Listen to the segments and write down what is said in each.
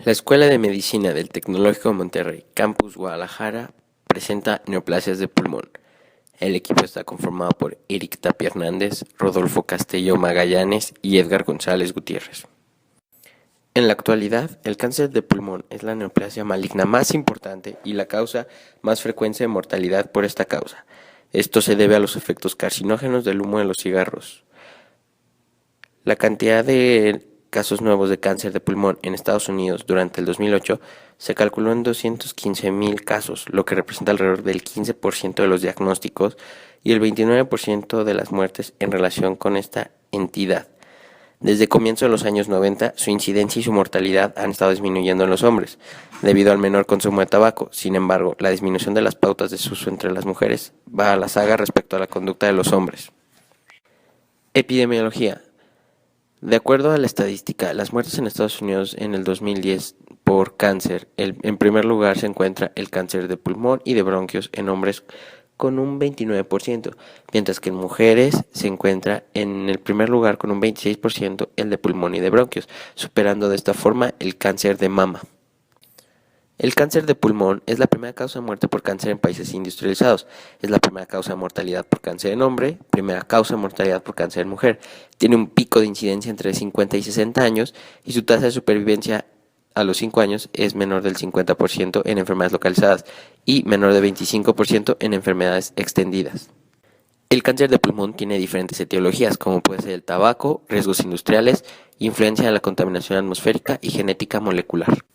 La Escuela de Medicina del Tecnológico de Monterrey, Campus Guadalajara, presenta neoplasias de pulmón. El equipo está conformado por Eric Tapia Hernández, Rodolfo Castelló Magallanes y Edgar González Gutiérrez. En la actualidad, el cáncer de pulmón es la neoplasia maligna más importante y la causa más frecuente de mortalidad por esta causa. Esto se debe a los efectos carcinógenos del humo de los cigarros. La cantidad de casos nuevos de cáncer de pulmón en Estados Unidos durante el 2008 se calculó en 215,000 casos, lo que representa alrededor del 15% de los diagnósticos y el 29% de las muertes en relación con esta entidad. Desde comienzos de los años 90, su incidencia y su mortalidad han estado disminuyendo en los hombres, debido al menor consumo de tabaco. Sin embargo, la disminución de las pautas de su uso entre las mujeres va a la saga respecto a la conducta de los hombres. Epidemiología. De acuerdo a la estadística, las muertes en Estados Unidos en el 2010 por cáncer, en primer lugar se encuentra el cáncer de pulmón y de bronquios en hombres con un 29%, mientras que en mujeres se encuentra en el primer lugar con un 26% el de pulmón y de bronquios, superando de esta forma el cáncer de mama. El cáncer de pulmón es la primera causa de muerte por cáncer en países industrializados. Es la primera causa de mortalidad por cáncer en hombre, primera causa de mortalidad por cáncer en mujer. Tiene un pico de incidencia entre 50 y 60 años y su tasa de supervivencia a los 5 años es menor del 50% en enfermedades localizadas y menor del 25% en enfermedades extendidas. El cáncer de pulmón tiene diferentes etiologías, como puede ser el tabaco, riesgos industriales, influencia de la contaminación atmosférica y genética molecular.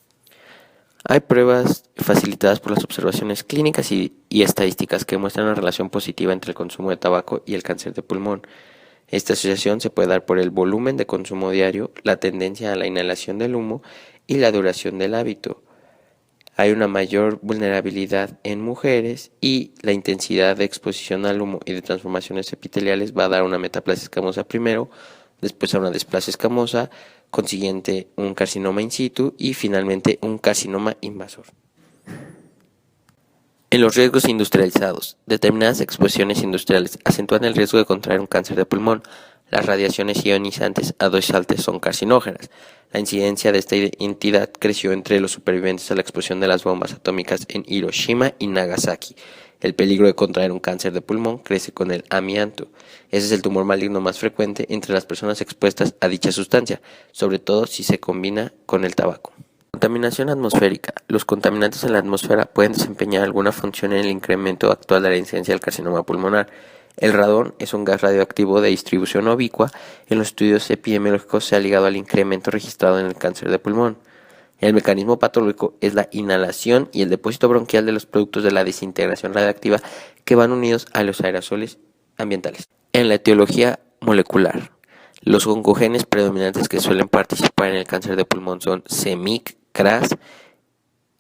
Hay pruebas facilitadas por las observaciones clínicas y estadísticas que muestran una relación positiva entre el consumo de tabaco y el cáncer de pulmón. Esta asociación se puede dar por el volumen de consumo diario, la tendencia a la inhalación del humo y la duración del hábito. Hay una mayor vulnerabilidad en mujeres y la intensidad de exposición al humo y de transformaciones epiteliales va a dar una metaplasia escamosa primero, después a una displasia escamosa, consiguiente un carcinoma in situ y finalmente un carcinoma invasor. En los riesgos industrializados, determinadas exposiciones industriales acentúan el riesgo de contraer un cáncer de pulmón. Las radiaciones ionizantes a dosis altas son carcinógenas. La incidencia de esta entidad creció entre los supervivientes a la explosión de las bombas atómicas en Hiroshima y Nagasaki. El peligro de contraer un cáncer de pulmón crece con el amianto. Ese es el tumor maligno más frecuente entre las personas expuestas a dicha sustancia, sobre todo si se combina con el tabaco. Contaminación atmosférica. Los contaminantes en la atmósfera pueden desempeñar alguna función en el incremento actual de la incidencia del carcinoma pulmonar. El radón es un gas radioactivo de distribución ubicua. En los estudios epidemiológicos se ha ligado al incremento registrado en el cáncer de pulmón. El mecanismo patológico es la inhalación y el depósito bronquial de los productos de la desintegración radiactiva que van unidos a los aerosoles ambientales. En la etiología molecular, los oncogenes predominantes que suelen participar en el cáncer de pulmón son c-Myc, CRAS,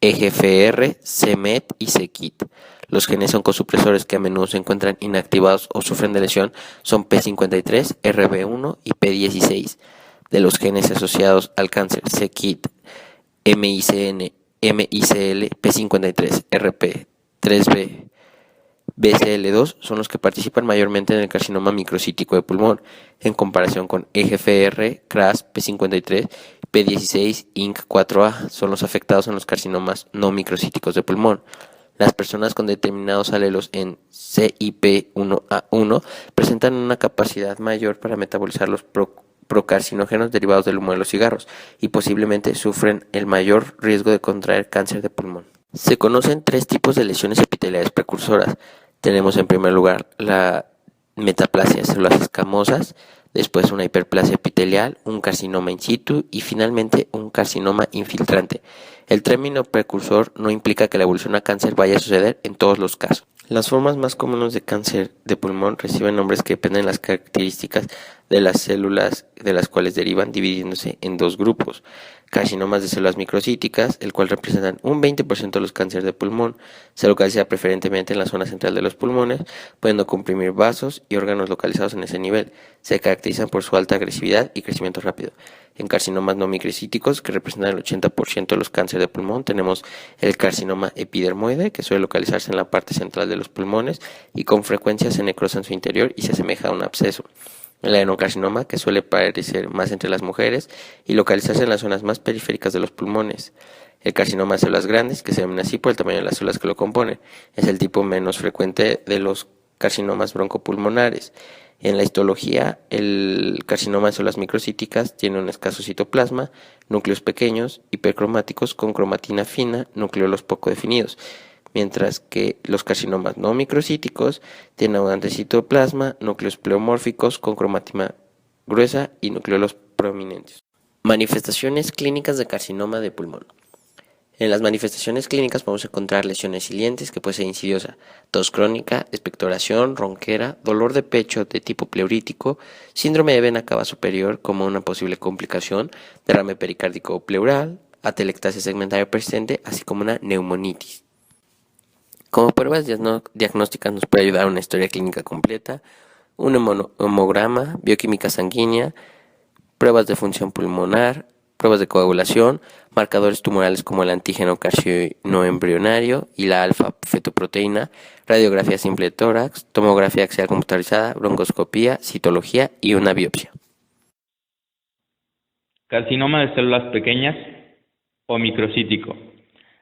EGFR, c-Met y c-Kit. Los genes oncosupresores que a menudo se encuentran inactivados o sufren de lesión son P53, RB1 y P16. De los genes asociados al cáncer c-Kit, MICN, MICL, P53, RP, 3B, BCL2 son los que participan mayormente en el carcinoma microcítico de pulmón, en comparación con EGFR, CRAS, P53, P16, INC4A son los afectados en los carcinomas no microcíticos de pulmón. Las personas con determinados alelos en CYP1A1 presentan una capacidad mayor para metabolizar los procarcinógenos derivados del humo de los cigarros y posiblemente sufren el mayor riesgo de contraer cáncer de pulmón. Se conocen 3 tipos de lesiones epiteliales precursoras. Tenemos en primer lugar la metaplasia de células escamosas, después una hiperplasia epitelial, un carcinoma in situ y finalmente un carcinoma infiltrante. El término precursor no implica que la evolución a cáncer vaya a suceder en todos los casos. Las formas más comunes de cáncer de pulmón reciben nombres que dependen de las características de las células de las cuales derivan, dividiéndose en 2 grupos. Carcinomas de células microcíticas, el cual representan un 20% de los cánceres de pulmón, se localiza preferentemente en la zona central de los pulmones, pudiendo comprimir vasos y órganos localizados en ese nivel. Se caracterizan por su alta agresividad y crecimiento rápido. En carcinomas no microcíticos, que representan el 80% de los cánceres de pulmón, tenemos el carcinoma epidermoide, que suele localizarse en la parte central de los pulmones y con frecuencia se necrosa en su interior y se asemeja a un absceso. El adenocarcinoma, que suele parecer más entre las mujeres y localizarse en las zonas más periféricas de los pulmones. El carcinoma de células grandes, que se denomina así por el tamaño de las células que lo componen, es el tipo menos frecuente de los carcinomas broncopulmonares. En la histología, el carcinoma de células microcíticas tiene un escaso citoplasma, núcleos pequeños, hipercromáticos con cromatina fina, núcleos poco definidos, mientras que los carcinomas no microcíticos tienen abundante citoplasma, núcleos pleomórficos con cromatina gruesa y núcleos prominentes. Manifestaciones clínicas de carcinoma de pulmón. En las manifestaciones clínicas podemos encontrar lesiones silientes que puede ser insidiosa, tos crónica, expectoración, ronquera, dolor de pecho de tipo pleurítico, síndrome de vena cava superior como una posible complicación, derrame pericárdico pleural, atelectasia segmentaria persistente, así como una neumonitis. Como pruebas diagnósticas nos puede ayudar una historia clínica completa, un hemograma, bioquímica sanguínea, pruebas de función pulmonar, pruebas de coagulación, marcadores tumorales como el antígeno carcinoembrionario y la alfa-fetoproteína, radiografía simple de tórax, tomografía axial computarizada, broncoscopía, citología y una biopsia. Carcinoma de células pequeñas o microcítico.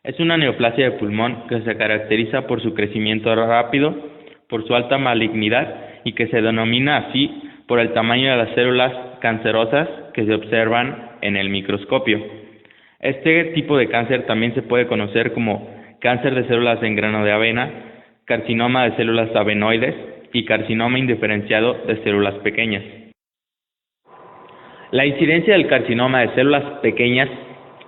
Es una neoplasia de pulmón que se caracteriza por su crecimiento rápido, por su alta malignidad y que se denomina así por el tamaño de las células cancerosas que se observan en el microscopio. Este tipo de cáncer también se puede conocer como cáncer de células en grano de avena, carcinoma de células avenoides y carcinoma indiferenciado de células pequeñas. La incidencia del carcinoma de células pequeñas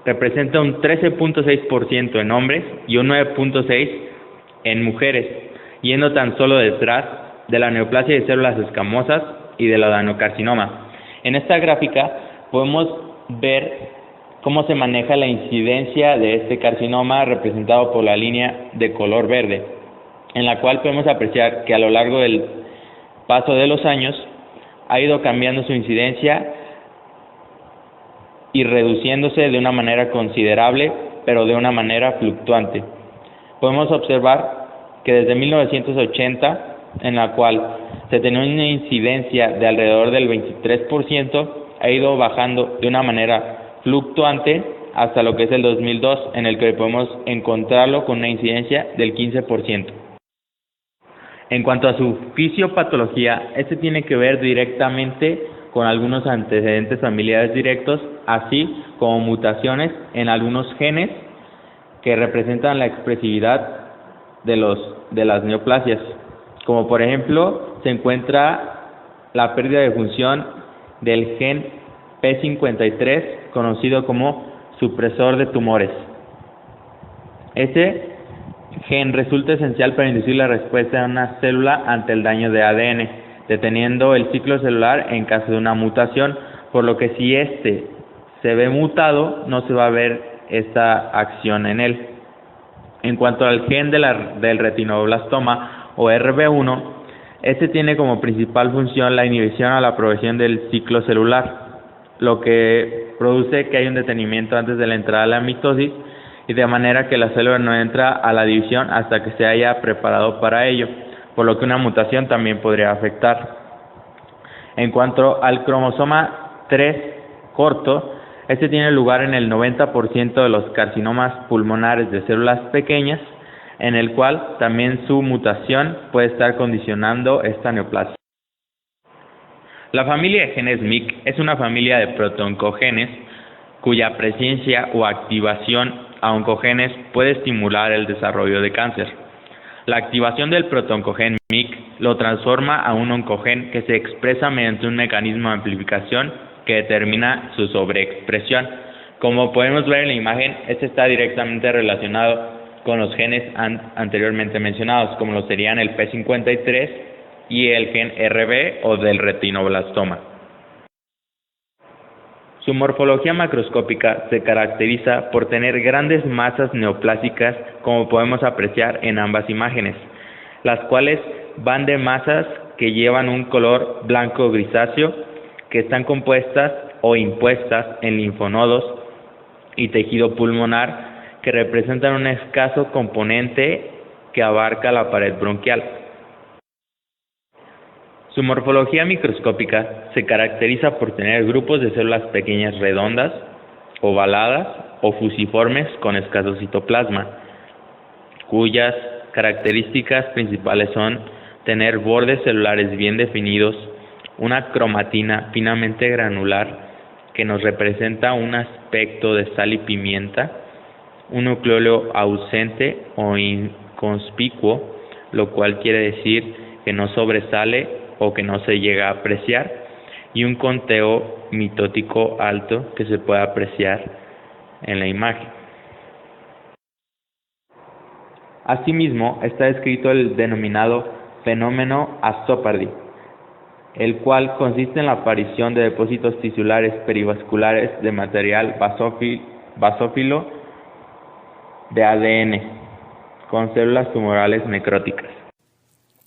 representa un 13.6% en hombres y un 9.6% en mujeres, yendo tan solo detrás de la neoplasia de células escamosas y del adenocarcinoma. En esta gráfica podemos ver cómo se maneja la incidencia de este carcinoma representado por la línea de color verde, en la cual podemos apreciar que a lo largo del paso de los años ha ido cambiando su incidencia y reduciéndose de una manera considerable, pero de una manera fluctuante. Podemos observar que desde 1980, en la cual se tenía una incidencia de alrededor del 23%, ha ido bajando de una manera fluctuante hasta lo que es el 2002, en el que podemos encontrarlo con una incidencia del 15%. En cuanto a su fisiopatología, este tiene que ver directamente con algunos antecedentes familiares directos, así como mutaciones en algunos genes que representan la expresividad de las neoplasias. Como por ejemplo, se encuentra la pérdida de función del gen P53, conocido como supresor de tumores. Este gen resulta esencial para inducir la respuesta de una célula ante el daño de ADN, deteniendo el ciclo celular en caso de una mutación, por lo que si éste se ve mutado, no se va a ver esta acción en él. En cuanto al gen del retinoblastoma o RB1, este tiene como principal función la inhibición a la progresión del ciclo celular, lo que produce que haya un detenimiento antes de la entrada a la mitosis, y de manera que la célula no entra a la división hasta que se haya preparado para ello, por lo que una mutación también podría afectar. En cuanto al cromosoma 3 corto, este tiene lugar en el 90% de los carcinomas pulmonares de células pequeñas, en el cual también su mutación puede estar condicionando esta neoplasia. La familia de genes MYC es una familia de protooncogenes cuya presencia o activación a oncogenes puede estimular el desarrollo de cáncer. La activación del protooncogen MYC lo transforma a un oncogen que se expresa mediante un mecanismo de amplificación que determina su sobreexpresión. Como podemos ver en la imagen, este está directamente relacionado con los genes anteriormente mencionados, como lo serían el P53 y el gen RB o del retinoblastoma. Su morfología macroscópica se caracteriza por tener grandes masas neoplásicas, como podemos apreciar en ambas imágenes, las cuales van de masas que llevan un color blanco grisáceo, que están compuestas o impuestas en linfonodos y tejido pulmonar, que representan un escaso componente que abarca la pared bronquial. Su morfología microscópica se caracteriza por tener grupos de células pequeñas redondas, ovaladas o fusiformes con escaso citoplasma, cuyas características principales son tener bordes celulares bien definidos, una cromatina finamente granular que nos representa un aspecto de sal y pimienta, un nucleolo ausente o inconspicuo, lo cual quiere decir que no sobresale o que no se llega a apreciar, y un conteo mitótico alto que se puede apreciar en la imagen. Asimismo, está descrito el denominado fenómeno Azzopardi, el cual consiste en la aparición de depósitos tisulares perivasculares de material basófilo de ADN con células tumorales necróticas.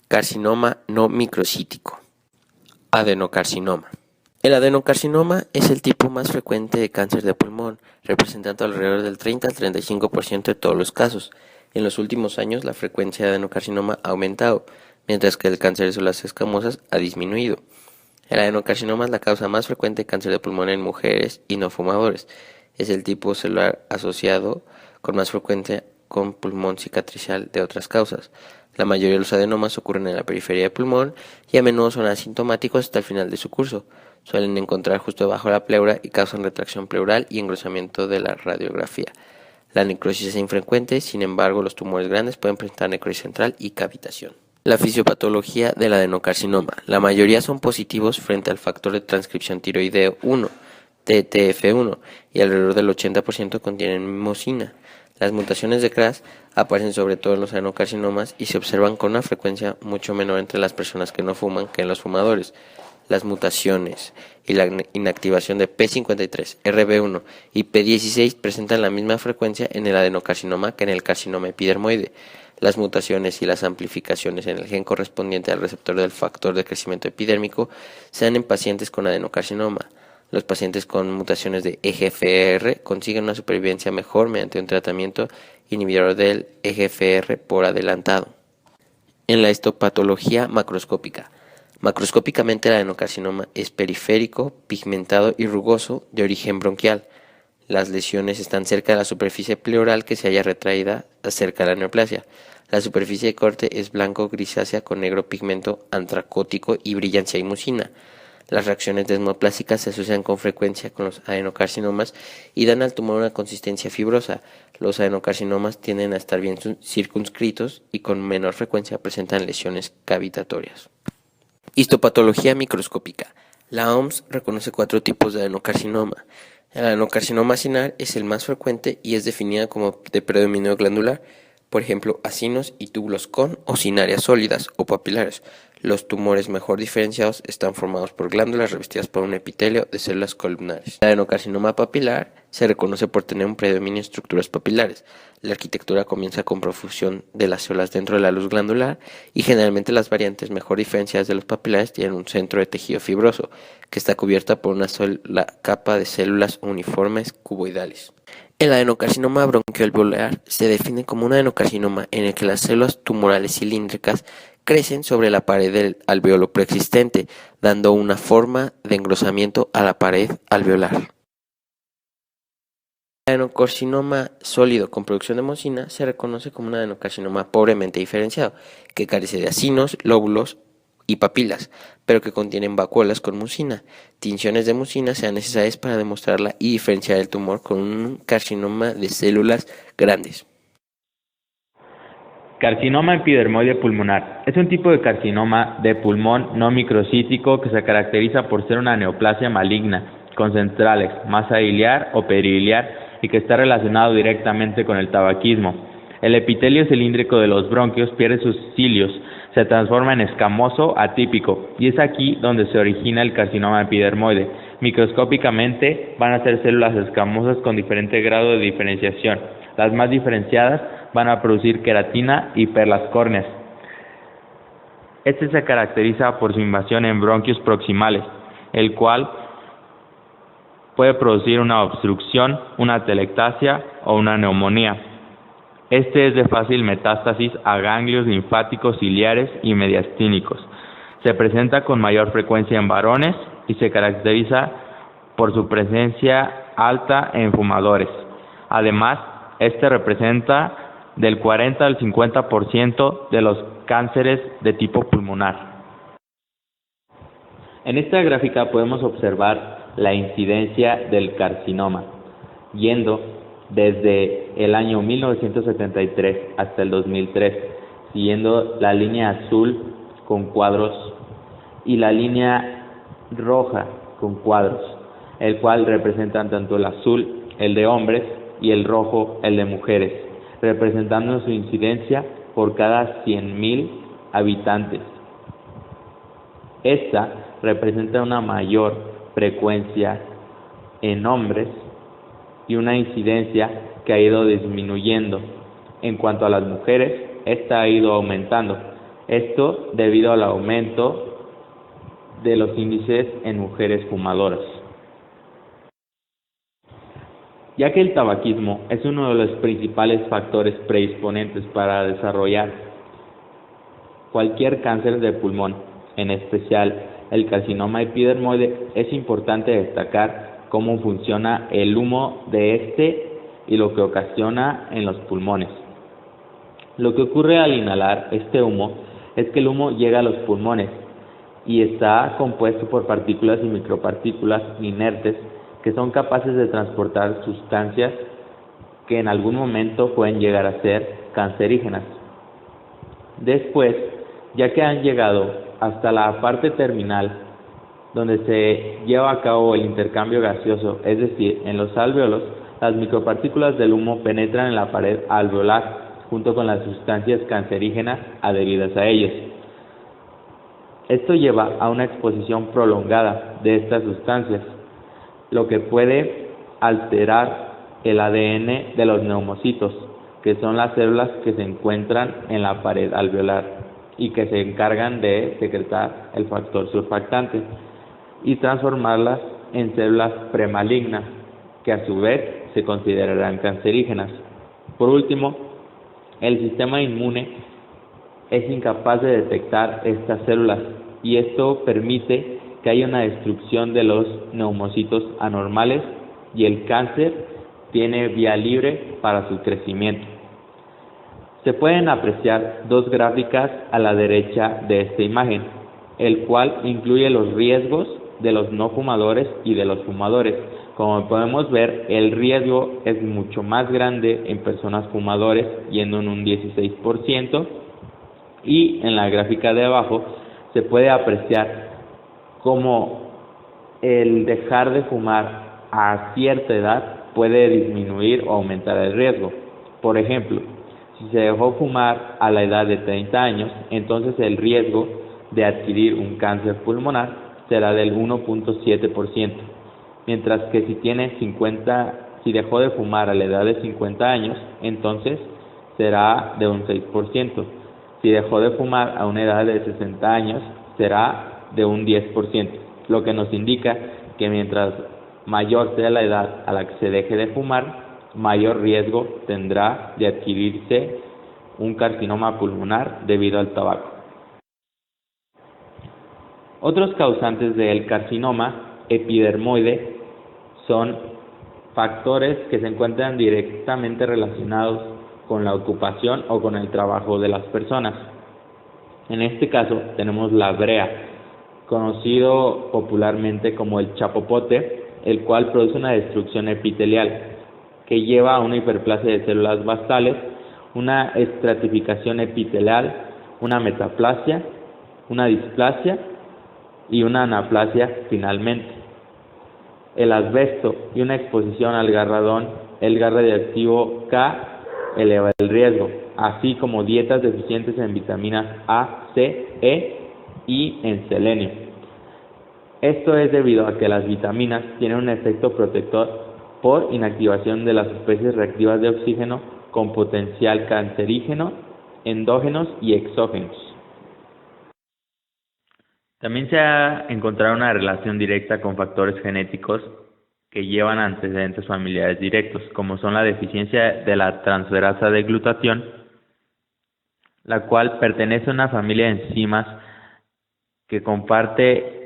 Carcinoma no microcítico. Adenocarcinoma. El adenocarcinoma es el tipo más frecuente de cáncer de pulmón, representando alrededor del 30 al 35% de todos los casos. En los últimos años, la frecuencia de adenocarcinoma ha aumentado, mientras que el cáncer de células escamosas ha disminuido. El adenocarcinoma es la causa más frecuente de cáncer de pulmón en mujeres y no fumadores. Es el tipo celular asociado con más frecuencia con pulmón cicatricial de otras causas. La mayoría de los adenomas ocurren en la periferia del pulmón y a menudo son asintomáticos hasta el final de su curso. Suelen encontrar justo debajo de la pleura y causan retracción pleural y engrosamiento de la radiografía. La necrosis es infrecuente, sin embargo, los tumores grandes pueden presentar necrosis central y cavitación. La fisiopatología del adenocarcinoma. La mayoría son positivos frente al factor de transcripción tiroideo 1, TTF1, y alrededor del 80% contienen mimosina. Las mutaciones de KRAS aparecen sobre todo en los adenocarcinomas y se observan con una frecuencia mucho menor entre las personas que no fuman que en los fumadores. Las mutaciones y la inactivación de P53, RB1 y P16 presentan la misma frecuencia en el adenocarcinoma que en el carcinoma epidermoide. Las mutaciones y las amplificaciones en el gen correspondiente al receptor del factor de crecimiento epidérmico se dan en pacientes con adenocarcinoma. Los pacientes con mutaciones de EGFR consiguen una supervivencia mejor mediante un tratamiento inhibidor del EGFR por adelantado. En la histopatología macroscópica. Macroscópicamente el adenocarcinoma es periférico, pigmentado y rugoso, de origen bronquial. Las lesiones están cerca de la superficie pleural que se halla retraída cerca de la neoplasia. La superficie de corte es blanco-grisácea con negro pigmento antracótico y brillancia y mucina. Las reacciones desmoplásicas se asocian con frecuencia con los adenocarcinomas y dan al tumor una consistencia fibrosa. Los adenocarcinomas tienden a estar bien circunscritos y con menor frecuencia presentan lesiones cavitatorias. Histopatología microscópica. La OMS reconoce 4 tipos de adenocarcinoma. El adenocarcinoma acinar es el más frecuente y es definida como de predominio glandular, por ejemplo, acinos y túbulos con o sin áreas sólidas o papilares. Los tumores mejor diferenciados están formados por glándulas revestidas por un epitelio de células columnares. El adenocarcinoma papilar se reconoce por tener un predominio de estructuras papilares. La arquitectura comienza con profusión de las células dentro de la luz glandular y generalmente las variantes mejor diferenciadas de los papilares tienen un centro de tejido fibroso que está cubierta por una sola capa de células uniformes cuboidales. El adenocarcinoma bronquialveolar se define como un adenocarcinoma en el que las células tumorales cilíndricas crecen sobre la pared del alveolo preexistente, dando una forma de engrosamiento a la pared alveolar. El adenocarcinoma sólido con producción de mucina se reconoce como un adenocarcinoma pobremente diferenciado, que carece de acinos, lóbulos y papilas, pero que contienen vacuolas con mucina. Tinciones de mucina sean necesarias para demostrarla y diferenciar el tumor con un carcinoma de células grandes. Carcinoma epidermoide pulmonar. Es un tipo de carcinoma de pulmón no microcítico que se caracteriza por ser una neoplasia maligna con centrales, masa biliar o periliar y que está relacionado directamente con el tabaquismo. El epitelio cilíndrico de los bronquios pierde sus cilios, se transforma en escamoso atípico y es aquí donde se origina el carcinoma epidermoide. Microscópicamente van a ser células escamosas con diferente grado de diferenciación. Las más diferenciadas van a producir queratina y perlas córneas. Este se caracteriza por su invasión en bronquios proximales, el cual puede producir una obstrucción, una telectasia o una neumonía. Este es de fácil metástasis a ganglios linfáticos ciliares y mediastínicos. Se presenta con mayor frecuencia en varones y se caracteriza por su presencia alta en fumadores. Además, este representa del 40 al 50% de los cánceres de tipo pulmonar. En esta gráfica podemos observar la incidencia del carcinoma, yendo desde el año 1973 hasta el 2003, siguiendo la línea azul con cuadros y la línea roja con cuadros, el cual representan tanto el azul, el de hombres, y el rojo, el de mujeres, representando su incidencia por cada 100.000 habitantes. Esta representa una mayor frecuencia en hombres y una incidencia que ha ido disminuyendo. En cuanto a las mujeres, esta ha ido aumentando. Esto debido al aumento de los índices en mujeres fumadoras. Ya que el tabaquismo es uno de los principales factores predisponentes para desarrollar cualquier cáncer de pulmón, en especial el carcinoma epidermoide, es importante destacar cómo funciona el humo de este y lo que ocasiona en los pulmones. Lo que ocurre al inhalar este humo es que el humo llega a los pulmones y está compuesto por partículas y micropartículas inertes que son capaces de transportar sustancias que en algún momento pueden llegar a ser cancerígenas. Después, ya que han llegado hasta la parte terminal, donde se lleva a cabo el intercambio gaseoso, es decir, en los alvéolos, las micropartículas del humo penetran en la pared alveolar junto con las sustancias cancerígenas adheridas a ellos. Esto lleva a una exposición prolongada de estas sustancias, lo que puede alterar el ADN de los neumocitos, que son las células que se encuentran en la pared alveolar y que se encargan de secretar el factor surfactante, y transformarlas en células premalignas, que a su vez se considerarán cancerígenas. Por último, el sistema inmune es incapaz de detectar estas células, y esto permite que haya una destrucción de los neumocitos anormales y el cáncer tiene vía libre para su crecimiento. Se pueden apreciar dos gráficas a la derecha de esta imagen, el cual incluye los riesgos de los no fumadores y de los fumadores. Como podemos ver, el riesgo es mucho más grande en personas fumadores, yendo en un 16%, y en la gráfica de abajo se puede apreciar cómo el dejar de fumar a cierta edad puede disminuir o aumentar el riesgo. Por ejemplo, si se dejó fumar a la edad de 30 años, entonces el riesgo de adquirir un cáncer pulmonar será del 1.7%, mientras que si dejó de fumar a la edad de 50 años, entonces será de un 6%. Si dejó de fumar a una edad de 60 años, será de un 10%, lo que nos indica que mientras mayor sea la edad a la que se deje de fumar, mayor riesgo tendrá de adquirirse un carcinoma pulmonar debido al tabaco. Otros causantes del carcinoma epidermoide son factores que se encuentran directamente relacionados con la ocupación o con el trabajo de las personas. En este caso tenemos la brea, conocido popularmente como el chapopote, el cual produce una destrucción epitelial que lleva a una hiperplasia de células basales, una estratificación epitelial, una metaplasia, una displasia y una anaplasia finalmente. El asbesto y una exposición al radón, el gas radioactivo K, eleva el riesgo, así como dietas deficientes en vitaminas A, C, E y en selenio. Esto es debido a que las vitaminas tienen un efecto protector por inactivación de las especies reactivas de oxígeno con potencial cancerígeno, endógenos y exógenos. También se ha encontrado una relación directa con factores genéticos que llevan antecedentes familiares directos, como son la deficiencia de la transferasa de glutatión, la cual pertenece a una familia de enzimas que comparte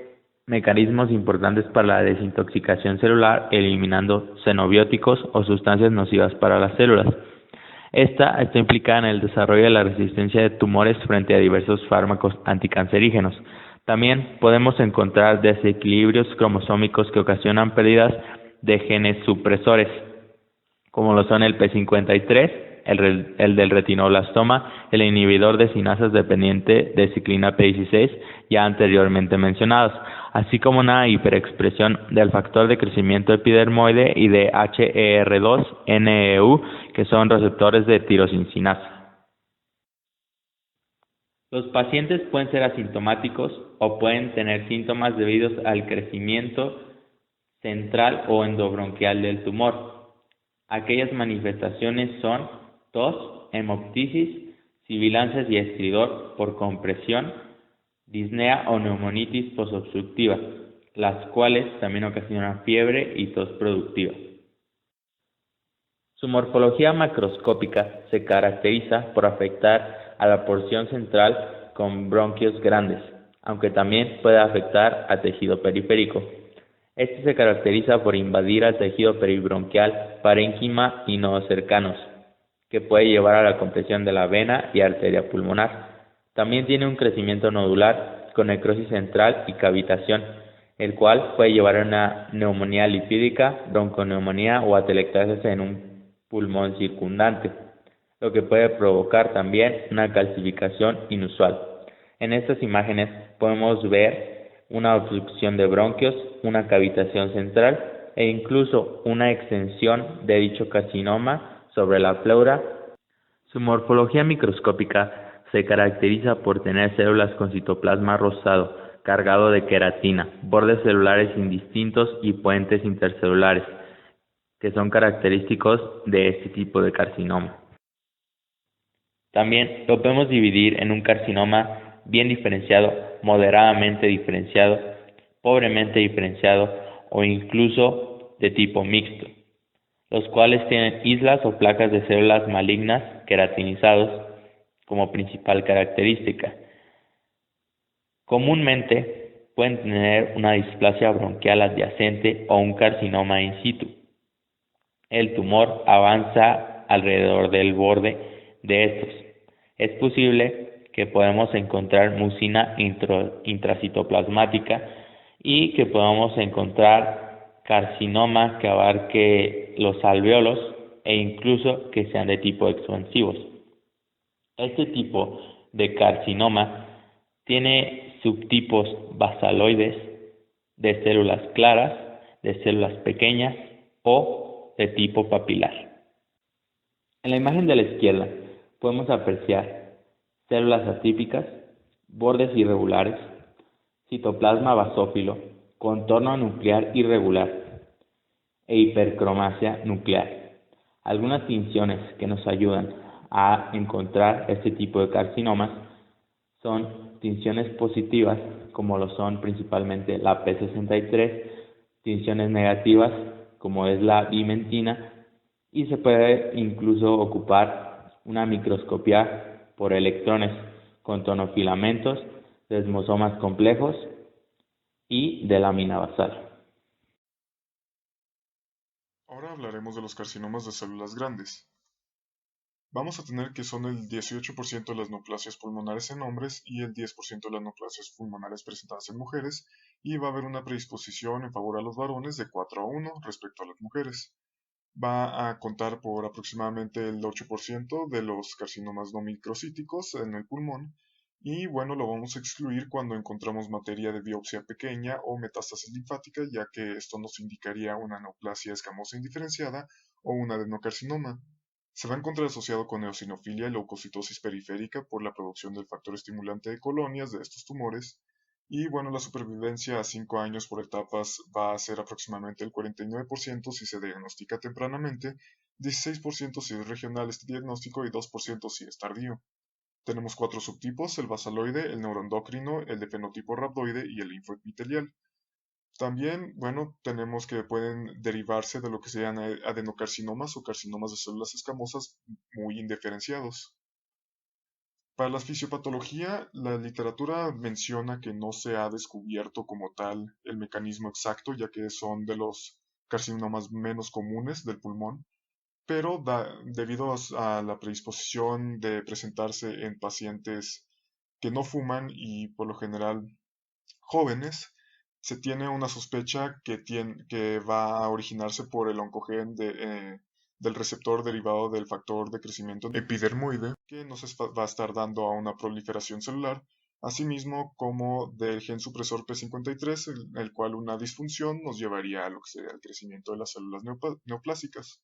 mecanismos importantes para la desintoxicación celular, eliminando xenobióticos o sustancias nocivas para las células. Esta está implicada en el desarrollo de la resistencia de tumores frente a diversos fármacos anticancerígenos. También podemos encontrar desequilibrios cromosómicos que ocasionan pérdidas de genes supresores, como lo son el P53, el del retinoblastoma, el inhibidor de sinasas dependiente de ciclina P16, ya anteriormente mencionados, así como una hiperexpresión del factor de crecimiento epidermoide y de HER2-NEU, que son receptores de tirosinasa. Los pacientes pueden ser asintomáticos o pueden tener síntomas debidos al crecimiento central o endobronquial del tumor. Aquellas manifestaciones son tos, hemoptisis, sibilancias y estridor por compresión, disnea o neumonitis posobstructiva, las cuales también ocasionan fiebre y tos productiva. Su morfología macroscópica se caracteriza por afectar a la porción central con bronquios grandes, aunque también puede afectar a tejido periférico. Este se caracteriza por invadir al tejido peribronquial, parénquima y nodos cercanos, que puede llevar a la compresión de la vena y arteria pulmonar. También tiene un crecimiento nodular con necrosis central y cavitación, el cual puede llevar a una neumonía lipídica, bronconeumonía o atelectasis en un pulmón circundante, lo que puede provocar también una calcificación inusual. En estas imágenes podemos ver una obstrucción de bronquios, una cavitación central e incluso una extensión de dicho carcinoma sobre la pleura. Su morfología microscópica se caracteriza por tener células con citoplasma rosado, cargado de queratina, bordes celulares indistintos y puentes intercelulares, que son característicos de este tipo de carcinoma. También lo podemos dividir en un carcinoma bien diferenciado, moderadamente diferenciado, pobremente diferenciado o incluso de tipo mixto, los cuales tienen islas o placas de células malignas queratinizados como principal característica. Comúnmente pueden tener una displasia bronquial adyacente o un carcinoma in situ. El tumor avanza alrededor del borde de estos. Es posible que podamos encontrar mucina intracitoplasmática y que podamos encontrar carcinoma que abarque los alvéolos e incluso que sean de tipo expansivos. Este tipo de carcinoma tiene subtipos basaloides de células claras, de células pequeñas o de tipo papilar. En la imagen de la izquierda podemos apreciar células atípicas, bordes irregulares, citoplasma basófilo, contorno nuclear irregular e hipercromasia nuclear. Algunas tinciones que nos ayudan a encontrar este tipo de carcinomas son tinciones positivas, como lo son principalmente la P63, tinciones negativas, como es la bimentina, y se puede incluso ocupar una microscopía por electrones con tonofilamentos, desmosomas complejos y de lámina basal. Ahora hablaremos de los carcinomas de células grandes. Vamos a tener que son el 18% de las neoplasias pulmonares en hombres y el 10% de las neoplasias pulmonares presentadas en mujeres, y va a haber una predisposición en favor a los varones de 4 a 1 respecto a las mujeres. Va a contar por aproximadamente el 8% de los carcinomas no microcíticos en el pulmón, y bueno, lo vamos a excluir cuando encontramos materia de biopsia pequeña o metástasis linfática, ya que esto nos indicaría una neoplasia escamosa indiferenciada o un adenocarcinoma. Se va a encontrar asociado con eosinofilia y leucocitosis periférica por la producción del factor estimulante de colonias de estos tumores. Y bueno, la supervivencia a 5 años por etapas va a ser aproximadamente el 49% si se diagnostica tempranamente, 16% si es regional este diagnóstico y 2% si es tardío. Tenemos 4 subtipos: el basaloide, el neuroendocrino, el de fenotipo rhabdoide y el linfoepitelial. También, bueno, tenemos que pueden derivarse de lo que se llaman adenocarcinomas o carcinomas de células escamosas muy indiferenciados. Para la fisiopatología, la literatura menciona que no se ha descubierto como tal el mecanismo exacto, ya que son de los carcinomas menos comunes del pulmón, pero debido a la predisposición de presentarse en pacientes que no fuman y por lo general jóvenes, se tiene una sospecha que va a originarse por el oncogen del receptor derivado del factor de crecimiento epidermoide, que nos va a estar dando a una proliferación celular, asimismo como del gen supresor P53, el cual una disfunción nos llevaría a lo que sería el crecimiento de las células neoplásicas.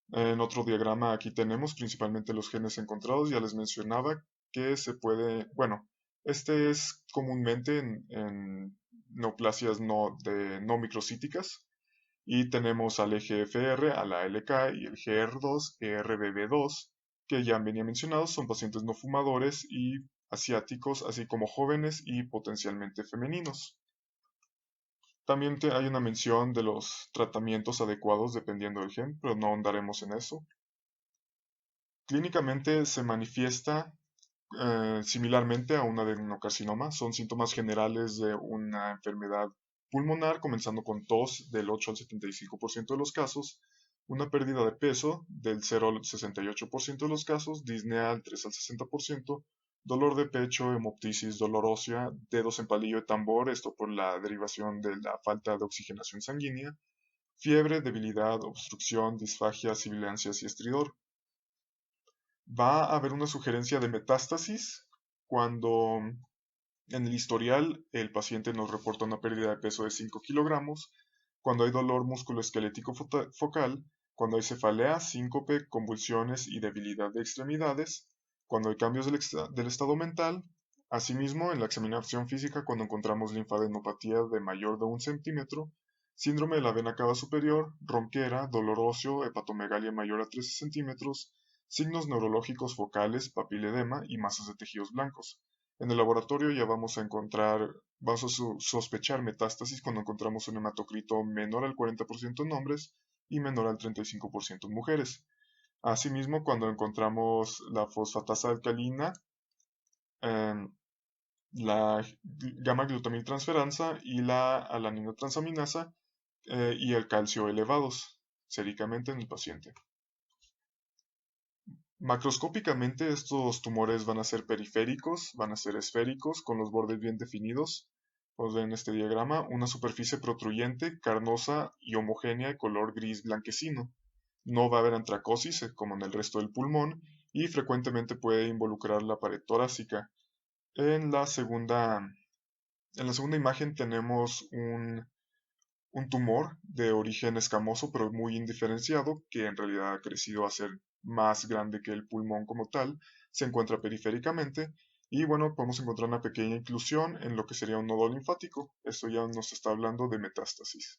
En otro diagrama aquí tenemos principalmente los genes encontrados. Ya les mencionaba que se puede, bueno, este es comúnmente en neoplasias no microcíticas. Y tenemos al EGFR, a la ALK y el GR2, ERBB2, que ya venía mencionados, son pacientes no fumadores y asiáticos, así como jóvenes y potencialmente femeninos. También hay una mención de los tratamientos adecuados dependiendo del gen, pero no ahondaremos en eso. Clínicamente se manifiesta similarmente a un adenocarcinoma. Son síntomas generales de una enfermedad pulmonar, comenzando con tos del 8 al 75% de los casos, una pérdida de peso del 0 al 68% de los casos, disnea del 3 al 60%, dolor de pecho, hemoptisis, dolor ósea, dedos en palillo de tambor, esto por la derivación de la falta de oxigenación sanguínea, fiebre, debilidad, obstrucción, disfagia, sibilancias y estridor. Va a haber una sugerencia de metástasis cuando en el historial el paciente nos reporta una pérdida de peso de 5 kilogramos, cuando hay dolor musculoesquelético focal, cuando hay cefalea, síncope, convulsiones y debilidad de extremidades, cuando hay cambios del estado mental, asimismo en la examinación física cuando encontramos linfadenopatía de mayor de 1 centímetro, síndrome de la vena cava superior, ronquera, dolor óseo, hepatomegalia mayor a 13 centímetros, signos neurológicos focales, papiledema y masas de tejidos blancos. En el laboratorio ya vamos a sospechar metástasis cuando encontramos un hematocrito menor al 40% en hombres y menor al 35% en mujeres. Asimismo, cuando encontramos la fosfatasa alcalina, em, la gamma-glutamiltransferasa y la alanina-transaminasa y el calcio elevados séricamente en el paciente. Macroscópicamente estos tumores van a ser periféricos, van a ser esféricos, con los bordes bien definidos. Podemos ver en este diagrama una superficie protruyente, carnosa y homogénea de color gris blanquecino. No va a haber antracosis como en el resto del pulmón y frecuentemente puede involucrar la pared torácica. En la segunda imagen tenemos un tumor de origen escamoso pero muy indiferenciado, que en realidad ha crecido a ser más grande que el pulmón como tal, se encuentra periféricamente y bueno, podemos encontrar una pequeña inclusión en lo que sería un nodo linfático. Esto ya nos está hablando de metástasis.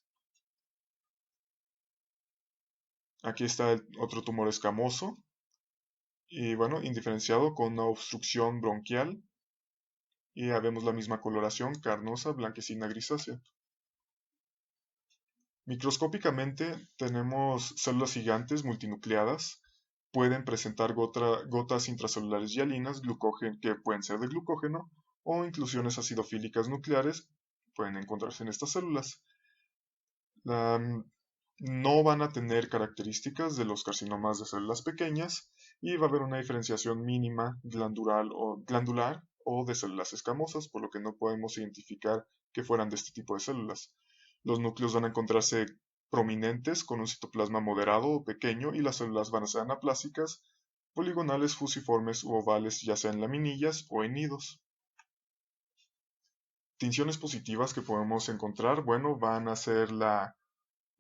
Aquí está el otro tumor escamoso y bueno, indiferenciado con una obstrucción bronquial y ya vemos la misma coloración carnosa, blanquecina, grisácea. Microscópicamente tenemos células gigantes multinucleadas, pueden presentar gotas intracelulares hialinas, que pueden ser de glucógeno, o inclusiones acidofílicas nucleares, pueden encontrarse en estas células. No van a tener características de los carcinomas de células pequeñas y va a haber una diferenciación mínima glandular o de células escamosas, por lo que no podemos identificar que fueran de este tipo de células. Los núcleos van a encontrarse prominentes con un citoplasma moderado o pequeño y las células van a ser anaplásicas, poligonales, fusiformes u ovales, ya sean laminillas o en nidos. Tinciones positivas que podemos encontrar, bueno, van a ser la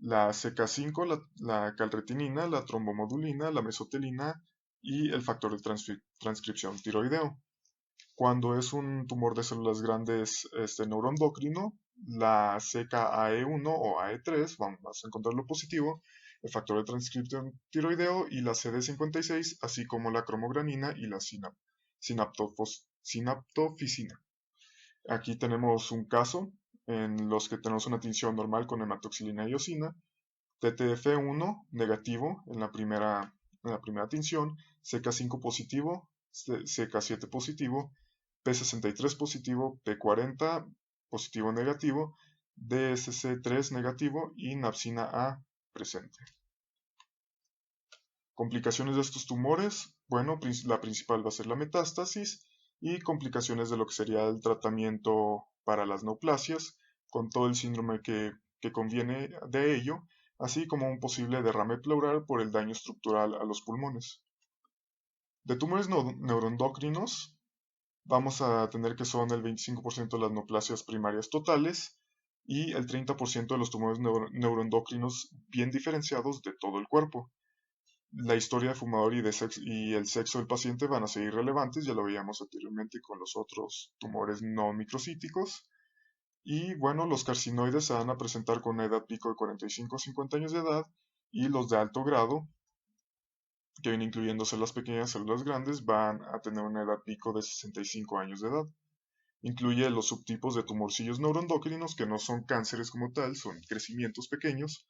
CK5, la calretinina, la trombomodulina, la mesotelina y el factor de transcripción tiroideo. Cuando es un tumor de células grandes neuroendocrino, la CKAE1 o AE3, vamos a encontrar lo positivo, el factor de transcripción tiroideo y la CD56, así como la cromogranina y la sinaptofisina. Aquí tenemos un caso en los que tenemos una tinción normal con hematoxilina y eosina, TTF1 negativo en la primera tinción, CK5 positivo, CK7 positivo, P63 positivo, P40 positivo negativo, DSC3 negativo y napsina A presente. Complicaciones de estos tumores, bueno, la principal va a ser la metástasis y complicaciones de lo que sería el tratamiento para las neoplasias, con todo el síndrome que conviene de ello, así como un posible derrame pleural por el daño estructural a los pulmones. De tumores neuroendocrinos, vamos a tener que son el 25% de las neoplasias primarias totales y el 30% de los tumores neuroendocrinos bien diferenciados de todo el cuerpo. La historia de fumador y el sexo del paciente van a ser irrelevantes, ya lo veíamos anteriormente con los otros tumores no microcíticos. Y bueno, los carcinoides se van a presentar con una edad pico de 45 a 50 años de edad y los de alto grado, que vienen incluyendo células pequeñas, células grandes, van a tener una edad pico de 65 años de edad. Incluye los subtipos de tumorcillos neuroendocrinos que no son cánceres como tal, son crecimientos pequeños.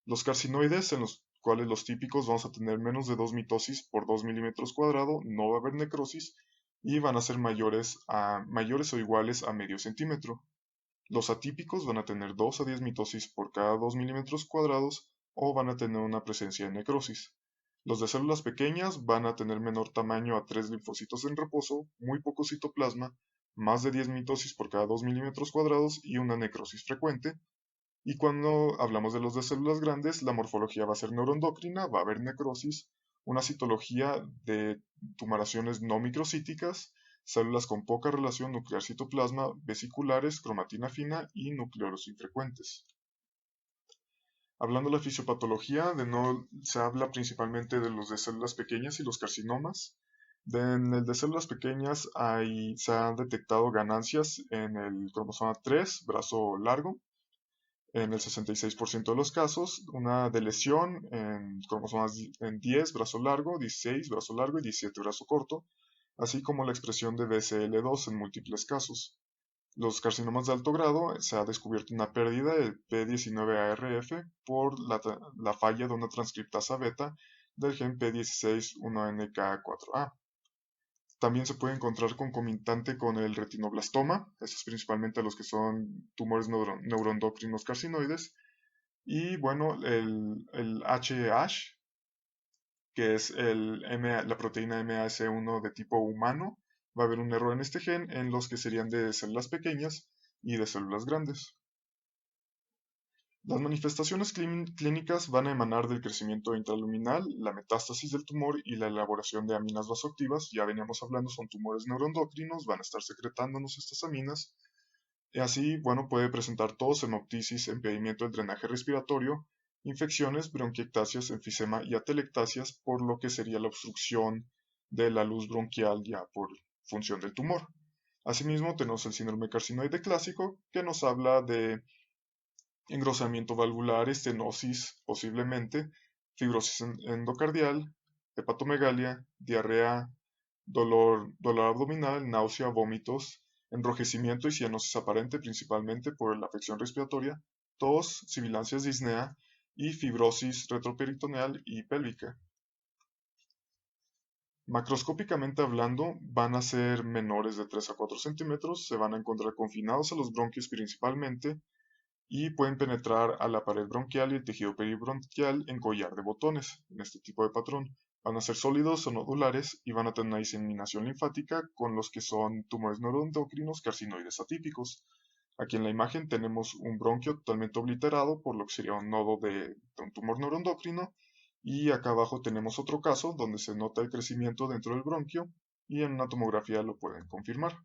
Los carcinoides, en los cuales los típicos vamos a tener menos de 2 mitosis por 2 milímetros cuadrados, no va a haber necrosis y van a ser mayores o iguales a medio centímetro. Los atípicos van a tener 2 a 10 mitosis por cada 2 milímetros cuadrados o van a tener una presencia de necrosis. Los de células pequeñas van a tener menor tamaño a 3 linfocitos en reposo, muy poco citoplasma, más de 10 mitosis por cada 2 milímetros cuadrados y una necrosis frecuente. Y cuando hablamos de los de células grandes, la morfología va a ser neuroendocrina, va a haber necrosis, una citología de tumoraciones no microcíticas, células con poca relación nuclear-citoplasma, vesiculares, cromatina fina y nucleoros infrecuentes. Hablando de la fisiopatología, se habla principalmente de los de células pequeñas y los carcinomas. En el de células pequeñas se han detectado ganancias en el cromosoma 3, brazo largo, en el 66% de los casos, una de lesión en cromosomas en 10, brazo largo, 16, brazo largo y 17, brazo corto, así como la expresión de BCL2 en múltiples casos. Los carcinomas de alto grado se ha descubierto una pérdida del P19ARF por la falla de una transcriptasa beta del gen P16-1NK4A. También se puede encontrar concomitante con el retinoblastoma, estos principalmente los que son tumores neuroendocrinos carcinoides, y bueno, el HH, que es la proteína MAS1 de tipo humano, va a haber un error en este gen en los que serían de células pequeñas y de células grandes. Las manifestaciones clínicas van a emanar del crecimiento intraluminal, la metástasis del tumor y la elaboración de aminas vasoactivas. Ya veníamos hablando, son tumores neuroendocrinos, van a estar secretándonos estas aminas. Y así, bueno, puede presentar tos, hemoptisis, impedimento del drenaje respiratorio, infecciones, bronquiectasias, enfisema y atelectasias, por lo que sería la obstrucción de la luz bronquial ya por función del tumor. Asimismo, tenemos el síndrome carcinoide clásico, que nos habla de engrosamiento valvular, estenosis posiblemente, fibrosis endocardial, hepatomegalia, diarrea, dolor abdominal, náusea, vómitos, enrojecimiento y cianosis aparente principalmente por la afección respiratoria, tos, sibilancias, disnea y fibrosis retroperitoneal y pélvica. Macroscópicamente hablando, van a ser menores de 3 a 4 centímetros, se van a encontrar confinados a los bronquios principalmente y pueden penetrar a la pared bronquial y el tejido peribronquial en collar de botones, en este tipo de patrón. Van a ser sólidos o nodulares y van a tener una diseminación linfática con los que son tumores neuroendocrinos carcinoides atípicos. Aquí en la imagen tenemos un bronquio totalmente obliterado por lo que sería un nodo de un tumor neuroendocrino y acá abajo tenemos otro caso donde se nota el crecimiento dentro del bronquio y en una tomografía lo pueden confirmar.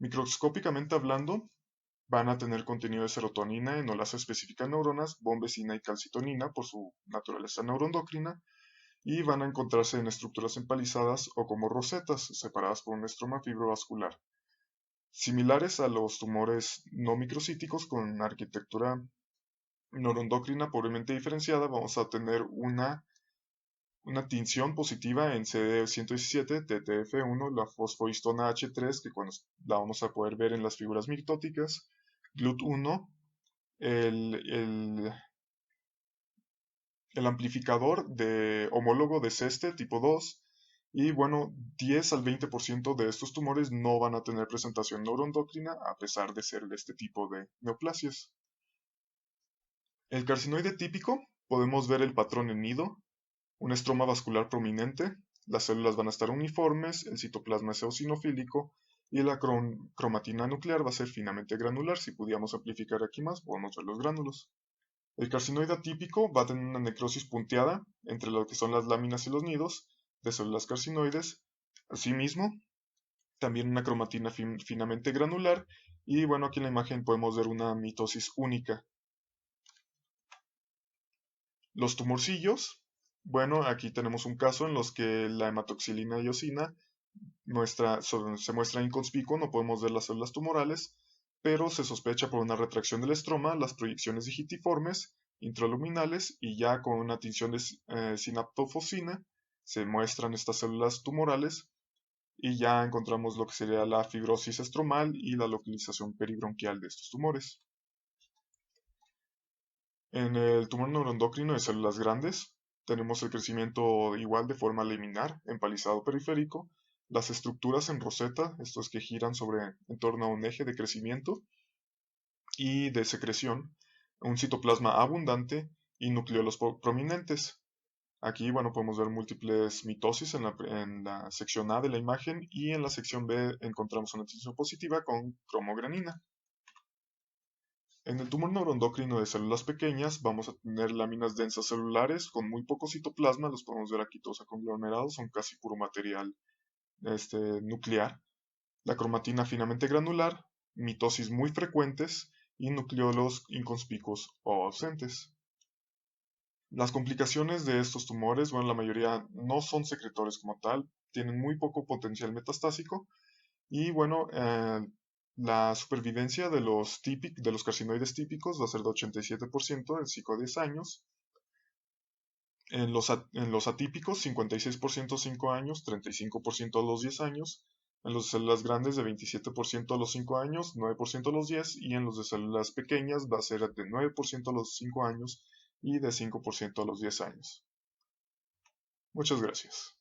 Microscópicamente hablando, van a tener contenido de serotonina, enolasa específica en neuronas, bombecina y calcitonina por su naturaleza neuroendocrina, y van a encontrarse en estructuras empalizadas o como rosetas separadas por un estroma fibrovascular. Similares a los tumores no microcíticos con arquitectura neuroendocrina pobremente diferenciada, vamos a tener una tinción positiva en CD117, TTF1, la fosfohistona H3, que cuando la vamos a poder ver en las figuras mitóticas, GLUT1, el, el amplificador de homólogo de CESTE tipo 2 Y bueno, 10 al 20% de estos tumores no van a tener presentación neuroendocrina a pesar de ser de este tipo de neoplasias. El carcinoide típico, podemos ver el patrón en nido, un estroma vascular prominente, las células van a estar uniformes, el citoplasma es eosinofílico y la cromatina nuclear va a ser finamente granular. Si pudiéramos amplificar aquí más, podemos ver los gránulos. El carcinoide atípico va a tener una necrosis punteada entre lo que son las láminas y los nidos de células carcinoides. Asimismo, también una cromatina finamente granular y bueno, aquí en la imagen podemos ver una mitosis única. Los tumorcillos, bueno, aquí tenemos un caso en los que la hematoxilina y eosina se muestra inconspicuo, no podemos ver las células tumorales, pero se sospecha por una retracción del estroma, las proyecciones digitiformes, intraluminales y ya con una tinción de sinaptofosina se muestran estas células tumorales y ya encontramos lo que sería la fibrosis estromal y la localización peribronquial de estos tumores. En el tumor neuroendocrino de células grandes, tenemos el crecimiento igual de forma laminar, empalizado periférico, las estructuras en roseta, estos que giran en torno a un eje de crecimiento y de secreción, un citoplasma abundante y nucleolos prominentes. Aquí, bueno, podemos ver múltiples mitosis en la sección A de la imagen y en la sección B encontramos una tinción positiva con cromogranina. En el tumor neuroendocrino de células pequeñas vamos a tener láminas densas celulares con muy poco citoplasma, los podemos ver aquí todos aconglomerados, son casi puro material nuclear. La cromatina finamente granular, mitosis muy frecuentes y nucleolos inconspicuos o ausentes. Las complicaciones de estos tumores, bueno, la mayoría no son secretores como tal, tienen muy poco potencial metastásico y bueno, la supervivencia de los carcinoides típicos va a ser de 87% en 5 a 10 años. En los atípicos, 56% a 5 años, 35% a los 10 años. En los de células grandes, de 27% a los 5 años, 9% a los 10. Y en los de células pequeñas, va a ser de 9% a los 5 años y de 5% a los 10 años. Muchas gracias.